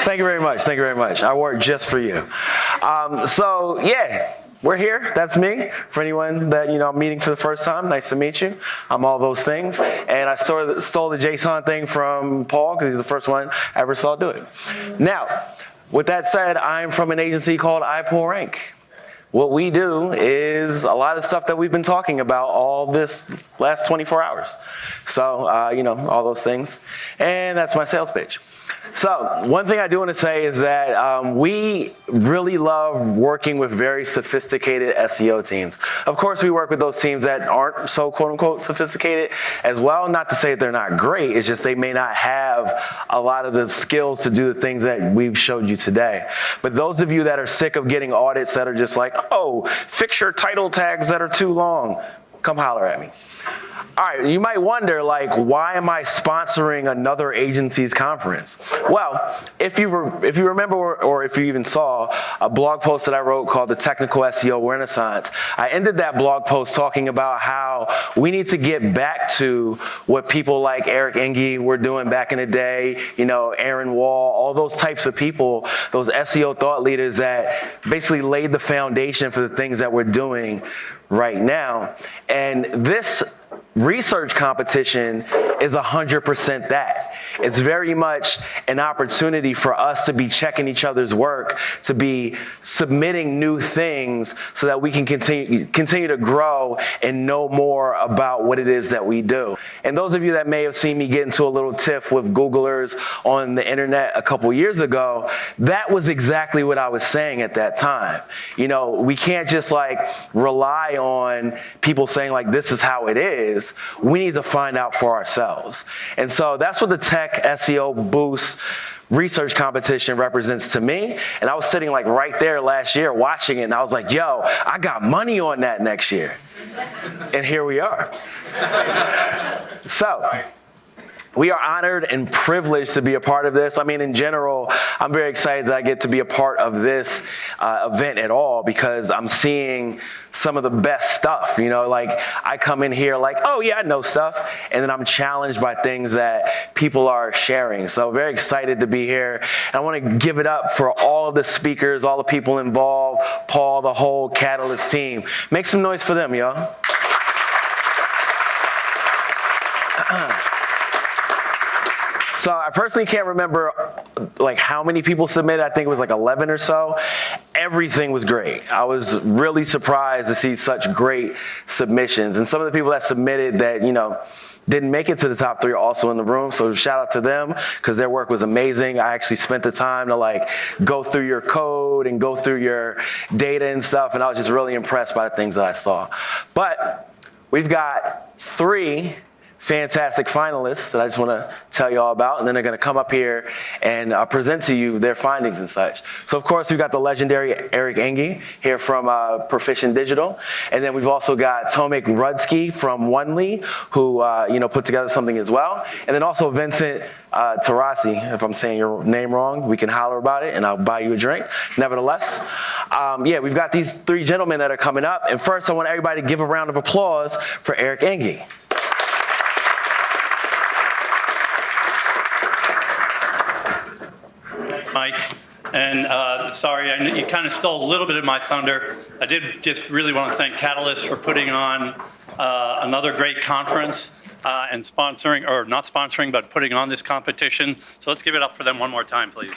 Thank you very much. Thank you very much. I work just for you. So yeah, we're here. That's me. For anyone that I'm meeting for the first time, nice to meet you. I'm all those things. And I stole the JSON thing from Paul because he's the first one I ever saw do it. Now, with that said, I'm from an agency called iPullRank. What we do is a lot of stuff that we've been talking about all this last 24 hours. So, all those things. And that's my sales pitch. So one thing I do want to say is that we really love working with very sophisticated SEO teams. Of course, we work with those teams that aren't so quote-unquote sophisticated as well. Not to say that they're not great. It's just they may not have a lot of the skills to do the things that we've showed you today. But those of you that are sick of getting audits that are just like, oh, fix your title tags that are too long, come holler at me. All right, you might wonder, why am I sponsoring another agency's conference? Well, if you remember or if you even saw a blog post that I wrote called The Technical SEO Renaissance, I ended that blog post talking about how we need to get back to what people like Eric Enge were doing back in the day, Aaron Wall, all those types of people, those SEO thought leaders that basically laid the foundation for the things that we're doing right now. And this research competition is 100% that. It's very much an opportunity for us to be checking each other's work, to be submitting new things so that we can continue to grow and know more about what it is that we do. And those of you that may have seen me get into a little tiff with Googlers on the internet a couple years ago, that was exactly what I was saying at that time. We can't just rely on people saying this is how it is. We need to find out for ourselves. And so that's what the Tech SEO Boost research competition represents to me. And I was sitting right there last year watching it, and I was like, yo, I got money on that next year. And here we are. So we are honored and privileged to be a part of this. I mean, in general, I'm very excited that I get to be a part of this event at all because I'm seeing some of the best stuff. I come in here oh yeah, I know stuff. And then I'm challenged by things that people are sharing. So very excited to be here. And I want to give it up for all of the speakers, all the people involved, Paul, the whole Catalyst team. Make some noise for them, y'all. So I personally can't remember how many people submitted. I think it was 11 or so. Everything was great. I was really surprised to see such great submissions. And some of the people that submitted that, didn't make it to the top 3 are also in the room. So shout out to them because their work was amazing. I actually spent the time to go through your code and go through your data and stuff. And I was just really impressed by the things that I saw. But we've got 3 fantastic finalists that I just want to tell you all about, and then they're going to come up here and present to you their findings and such. So, of course, we've got the legendary Eric Enge here from Proficient Digital, and then we've also got Tomek Rudsky from Onely, who put together something as well, and then also Vincent Tarasi. If I'm saying your name wrong, we can holler about it, and I'll buy you a drink. Nevertheless, we've got these 3 gentlemen that are coming up, and first I want everybody to give a round of applause for Eric Enge. Mike, and sorry, you kind of stole a little bit of my thunder. I did just really want to thank Catalyst for putting on another great conference and sponsoring, or not sponsoring, but putting on this competition. So let's give it up for them one more time, please.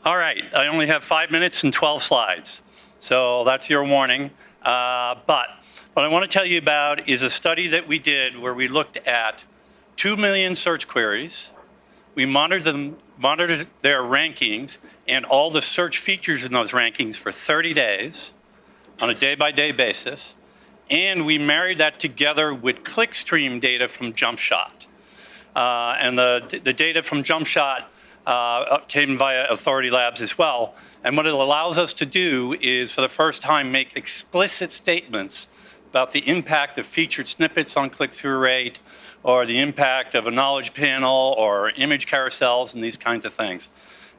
All right, I only have 5 minutes and 12 slides. So that's your warning. But what I want to tell you about is a study that we did where we looked at 2 million search queries. We monitored their rankings and all the search features in those rankings for 30 days on a day-by-day basis. And we married that together with clickstream data from JumpShot. And the data from JumpShot came via Authority Labs as well. And what it allows us to do is, for the first time, make explicit statements about the impact of featured snippets on click-through rate, or the impact of a knowledge panel, or image carousels, and these kinds of things.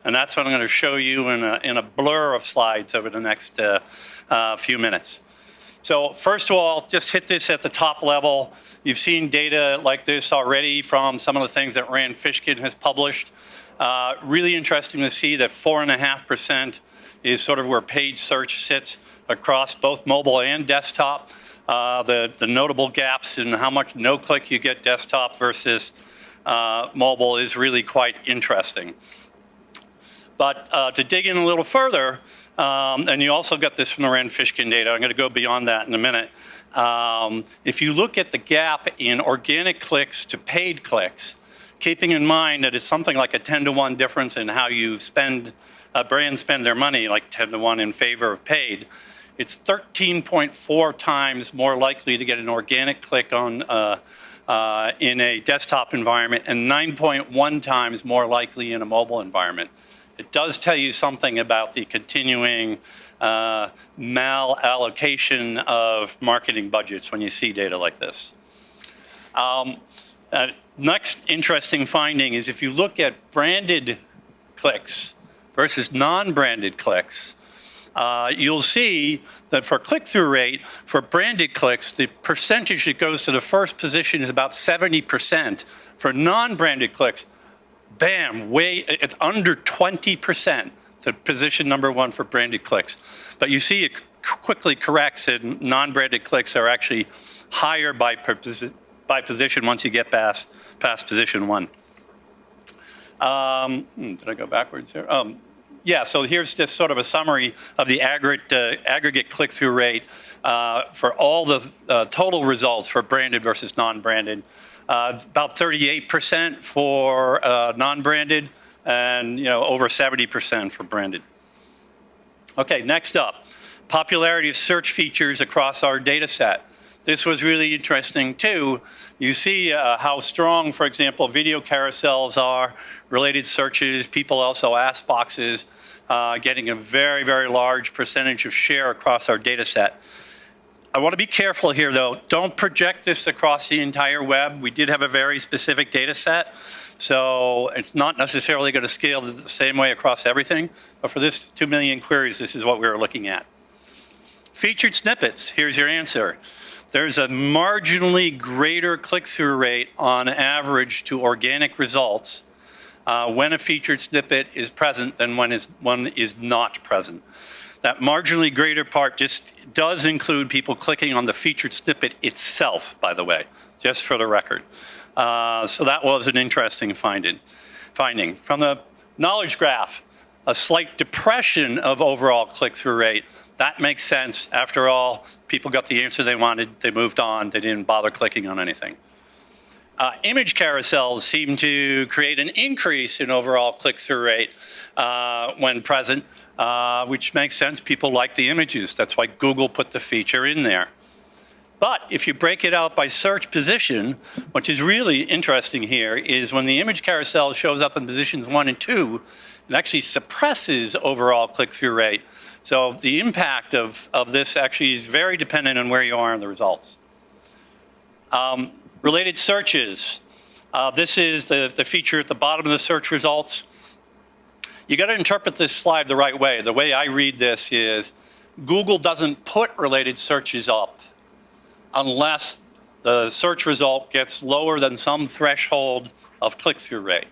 And that's what I'm going to show you in a blur of slides over the next few minutes. So first of all, just hit this at the top level. You've seen data like this already from some of the things that Rand Fishkin has published. Really interesting to see that 4.5% is sort of where paid search sits across both mobile and desktop. The notable gaps in how much no-click you get desktop versus mobile is really quite interesting. But to dig in a little further, and you also got this from the Rand Fishkin data, I'm going to go beyond that in a minute. If you look at the gap in organic clicks to paid clicks, keeping in mind that it's something like a 10-to-1 difference in how you spend, brands spend their money, like 10-to-1 in favor of paid, it's 13.4 times more likely to get an organic click on in a desktop environment and 9.1 times more likely in a mobile environment. It does tell you something about the continuing malallocation of marketing budgets when you see data like this. Next interesting finding is if you look at branded clicks versus non-branded clicks, you'll see that for click-through rate, for branded clicks, the percentage that goes to the first position is about 70%. For non-branded clicks, bam, it's under 20% to position number one for branded clicks. But you see it quickly corrects, and non-branded clicks are actually higher by position once you get past position one. Did I go backwards here? Yeah, so here's just sort of a summary of the aggregate click-through rate for all the total results for branded versus non-branded. About 38% for non-branded, and over 70% for branded. Okay, next up, popularity of search features across our data set. This was really interesting too. You see how strong, for example, video carousels are, related searches, people also ask boxes, getting a very, very large percentage of share across our data set. I want to be careful here though. Don't project this across the entire web. We did have a very specific data set, so it's not necessarily going to scale the same way across everything. But for this 2 million queries, this is what we were looking at. Featured snippets, here's your answer. There's a marginally greater click-through rate on average to organic results when a featured snippet is present than when one is not present. That marginally greater part just does include people clicking on the featured snippet itself, by the way, just for the record. So that was an interesting finding. From the knowledge graph, a slight depression of overall click-through rate. That makes sense. After all, people got the answer they wanted, they moved on, they didn't bother clicking on anything. Image carousels seem to create an increase in overall click-through rate when present, which makes sense. People like the images. That's why Google put the feature in there. But if you break it out by search position, which is really interesting here, is when the image carousel shows up in positions 1 and 2, it actually suppresses overall click-through rate. So the impact of this actually is very dependent on where you are in the results. Related searches. This is the feature at the bottom of the search results. You got to interpret this slide the right way. The way I read this is Google doesn't put related searches up unless the search result gets lower than some threshold of click-through rate.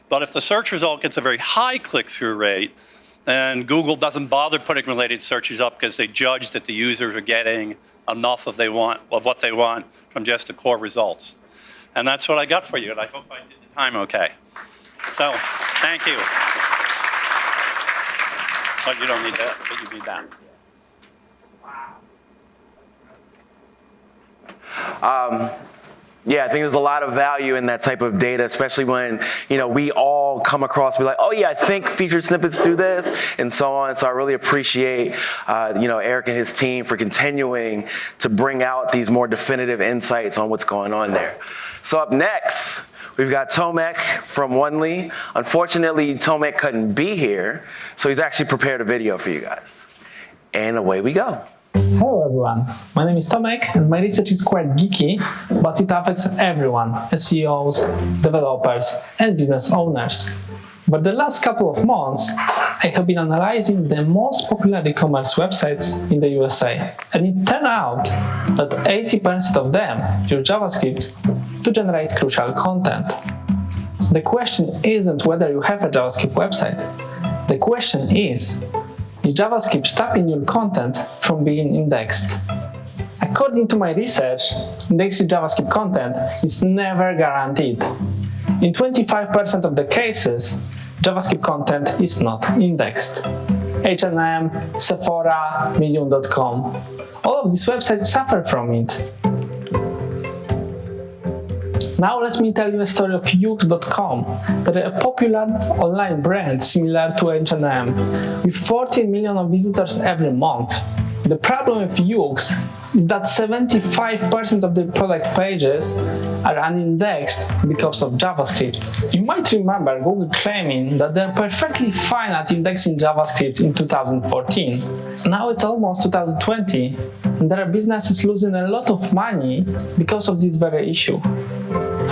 But if the search result gets a very high click-through rate, then Google doesn't bother putting related searches up because they judge that the users are getting enough of what they want from just the core results. And that's what I got for you, and I hope I did the time okay. So, thank you. But you don't need that, but you need that. Yeah, I think there's a lot of value in that type of data, especially when we all come across, we're like, oh yeah, I think featured snippets do this, and so on. So I really appreciate Eric and his team for continuing to bring out these more definitive insights on what's going on there. So up next, we've got Tomek from Onely. Unfortunately, Tomek couldn't be here, so he's actually prepared a video for you guys. And away we go. Hello everyone, my name is Tomek and my research is quite geeky, but it affects everyone, SEOs, developers and business owners. But the last couple of months, I have been analyzing the most popular e-commerce websites in the USA, and it turned out that 80% of them use JavaScript to generate crucial content. The question isn't whether you have a JavaScript website. The question is JavaScript stopping your content from being indexed? According to my research, indexing JavaScript content is never guaranteed. In 25% of the cases, JavaScript content is not indexed. H&M, Sephora, Medium.com. All of these websites suffer from it. Now let me tell you a story of Yux.com, that is a popular online brand similar to H&M, with 14 million of visitors every month. The problem with Yux is that 75% of the product pages are unindexed because of JavaScript. You might remember Google claiming that they're perfectly fine at indexing JavaScript in 2014. Now it's almost 2020, and there are businesses losing a lot of money because of this very issue.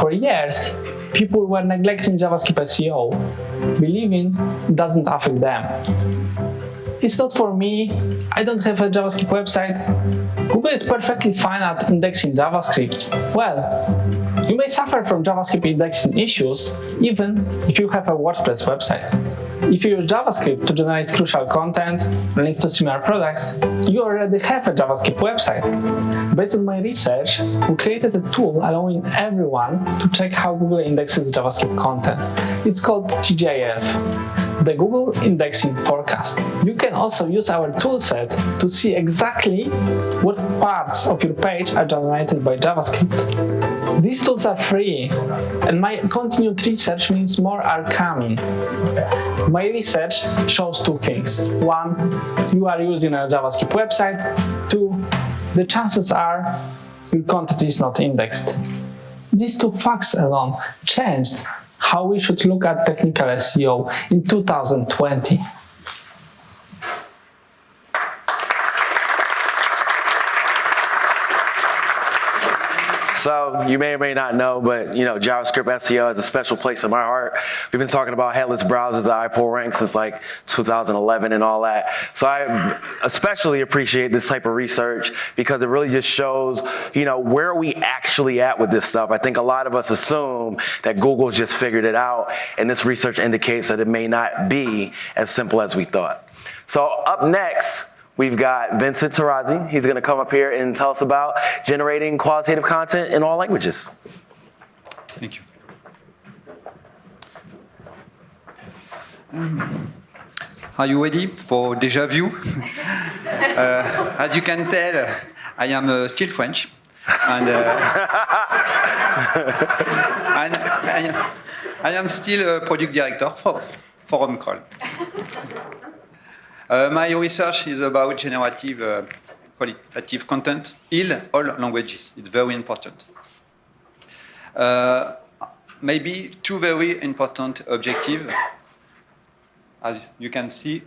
For years, people were neglecting JavaScript SEO, believing it doesn't affect them. It's not for me, I don't have a JavaScript website. Google is perfectly fine at indexing JavaScript. Well, you may suffer from JavaScript indexing issues even if you have a WordPress website. If you use JavaScript to generate crucial content, links to similar products, you already have a JavaScript website. Based on my research, we created a tool allowing everyone to check how Google indexes JavaScript content. It's called TGIF, the Google Indexing Forecast. You can also use our toolset to see exactly what parts of your page are generated by JavaScript. These tools are free, and my continued research means more are coming. My research shows two things. One, you are using a JavaScript website. Two, the chances are your content is not indexed. These two facts alone changed how we should look at technical SEO in 2020. So you may or may not know, but JavaScript SEO has a special place in my heart. We've been talking about headless browsers at iPull rank since like 2011 and all that. So I especially appreciate this type of research because it really just shows, where are we actually at with this stuff. I think a lot of us assume that Google just figured it out, and this research indicates that it may not be as simple as we thought. So up next, we've got Vincent Tarazi. He's going to come up here and tell us about generating qualitative content in all languages. Thank you. Are you ready for déjà vu? As you can tell, I am still French, and I am still a product director for OnCall. My research is about generative qualitative content in all languages. It's very important. Maybe two very important objectives. As you can see,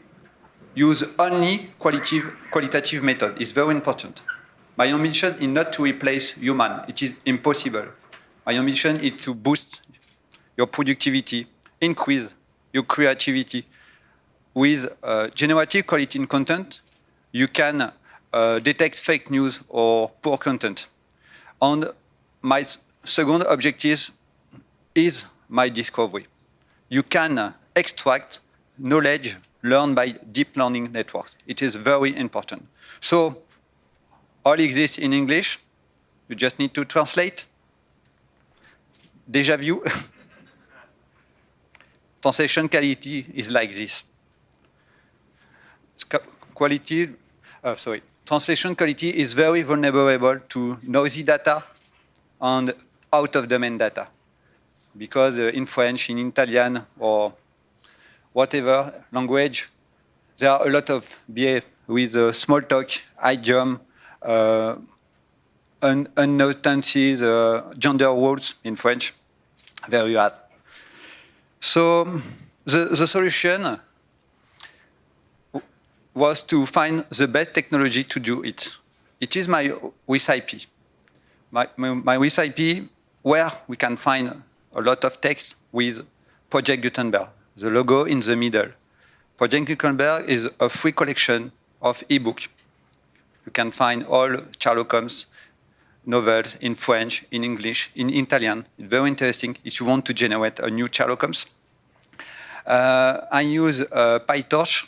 use only qualitative method. It's very important. My ambition is not to replace human. It is impossible. My ambition is to boost your productivity, increase your creativity. With generative quality content, you can detect fake news or poor content. And my second objective is my discovery. You can extract knowledge learned by deep learning networks. It is very important. So all exists in English. You just need to translate. Déjà vu. Translation quality is like this. Translation quality is very vulnerable to noisy data and out-of-domain data. Because in French, in Italian, or whatever language, there are a lot of BA with small talk, idiom, unknown tenses, gender roles in French, very hard. So the solution was to find the best technology to do it. It is my recipe. My recipe where we can find a lot of text with Project Gutenberg. the logo in the middle. Project Gutenberg is a free collection of ebooks. You can find all Sherlock Holmes novels in French, in English, in Italian. It's very interesting if you want to generate a new Sherlock Holmes. I use PyTorch.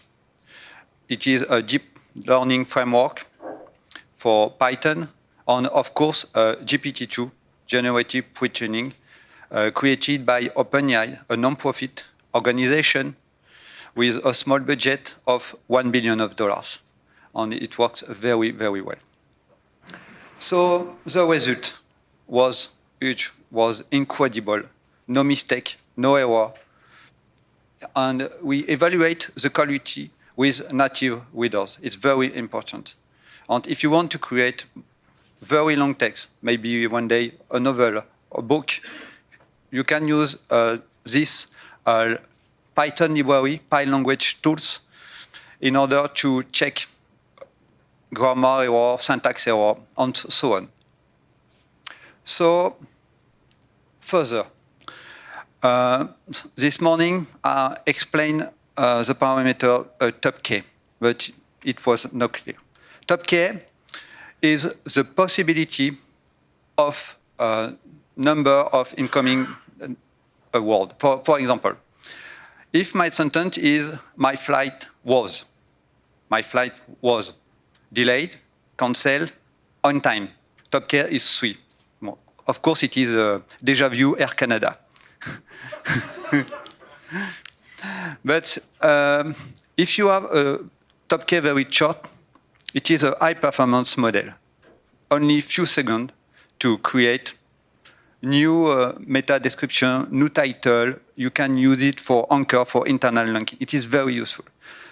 It is a deep learning framework for Python, and of course, GPT-2, generative pre-training, created by OpenAI, a non-profit organization with a small budget of $1 billion, and it works very, very well. So the result was huge, was incredible, no mistake, no error, and we evaluate the quality with native readers. It's very important. And if you want to create very long text, maybe one day a novel, a book, you can use this Python library, PyLanguage tools, in order to check grammar error, syntax error, and so on. So, further, this morning I explained the parameter top K, but it was not clear. Top K is the possibility of number of incoming words. For example, if my sentence is my flight was delayed, cancelled, on time, top K is 3. Well, of course, it is Déjà Vu Air Canada. But if you have a top K very short, it is a high-performance model. Only a few seconds to create new meta description, new title. You can use it for anchor, for internal linking. It is very useful.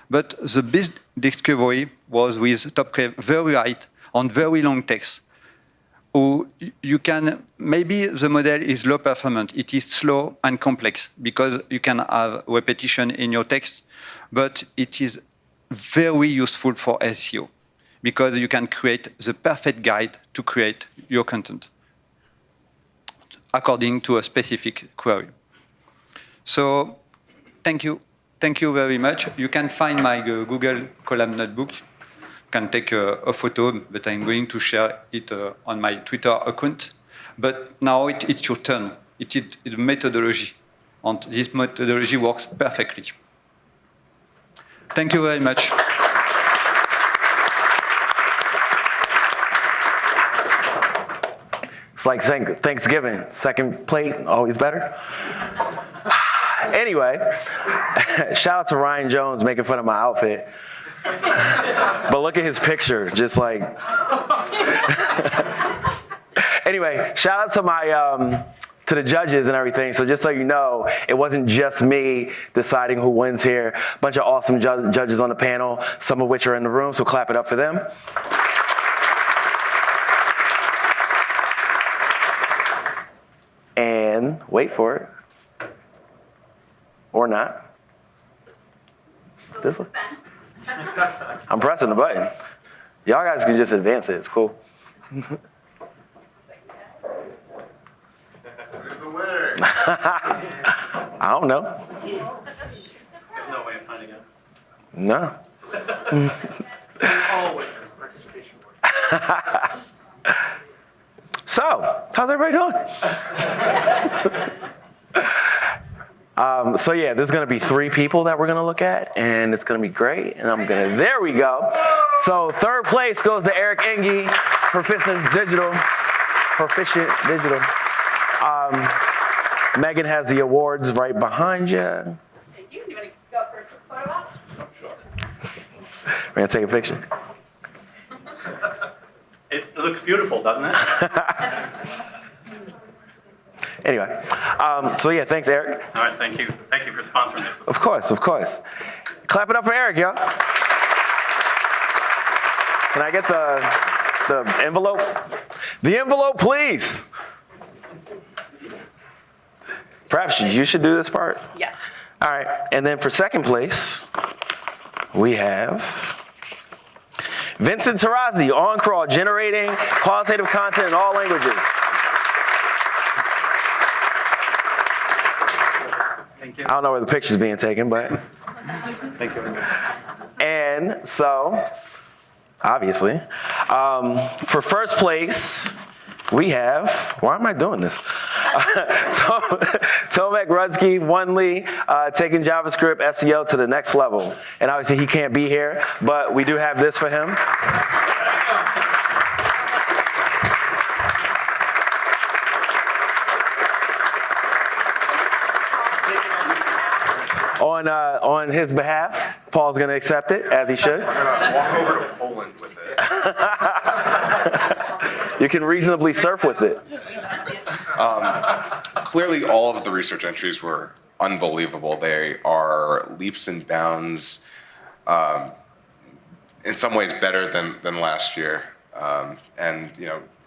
But the best discovery was with top K very high on very long text. Or you can, maybe the model is low performance. It is slow and complex because you can have repetition in your text, but it is very useful for SEO because you can create the perfect guide to create your content according to a specific query. So thank you. Thank you very much. You can find my Google Colab notebook. You can take a photo, but I'm going to share it on my Twitter account. But now it's your turn. It is a methodology, and this methodology works perfectly. Thank you very much. It's like Thanksgiving. Second plate, always better. Anyway, shout out to Ryan Jones making fun of my outfit. But look at his picture, just like. Anyway, shout out to my to the judges and everything. So just so you know, it wasn't just me deciding who wins here. A bunch of awesome judges on the panel, some of which are in the room, so clap it up for them. And wait for it. Or not. This one? I'm pressing the button. Y'all guys can just advance it. It's cool. Who's the winner? I don't know. There's no way of finding out. No. All winners participation board. So, how's everybody doing? So yeah, there's gonna be 3 people that we're gonna look at, and it's gonna be great, and there we go. So third place goes to Eric Engie, Proficient Digital. Megan has the awards right behind you. Thank you. Do you want to go for a quick photo op? Sure. We're gonna take a picture. It looks beautiful, doesn't it? Anyway, so yeah, thanks, Eric. All right, thank you. Thank you for sponsoring it. Of course. Clap it up for Eric, y'all. Can I get the envelope? The envelope, please. Perhaps you should do this part. Yes. All right, and then for second place, we have Vincent Tarazi, on crawl, generating qualitative content in all languages. Thank you. I don't know where the picture's being taken, but. Thank you. And so, obviously, for first place, we have, why am I doing this? Tomek Rudzki, Wonley, taking JavaScript SEO to the next level. And obviously he can't be here, but we do have this for him. On his behalf, Paul's going to accept it, as he should. Walk over to Poland with it. You can reasonably surf with it. Clearly, all of the research entries were unbelievable. They are leaps and bounds, in some ways better than last year. And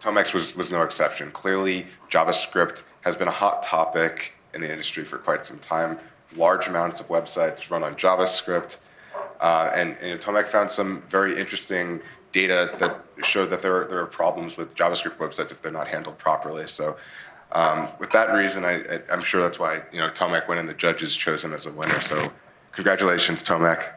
Tomex was no exception. Clearly, JavaScript has been a hot topic in the industry for quite some time. Large amounts of websites run on JavaScript. And Tomek found some very interesting data that showed that there are problems with JavaScript websites if they're not handled properly. So with that reason, I'm sure that's why Tomek went and the judges chose him as a winner. So congratulations, Tomek.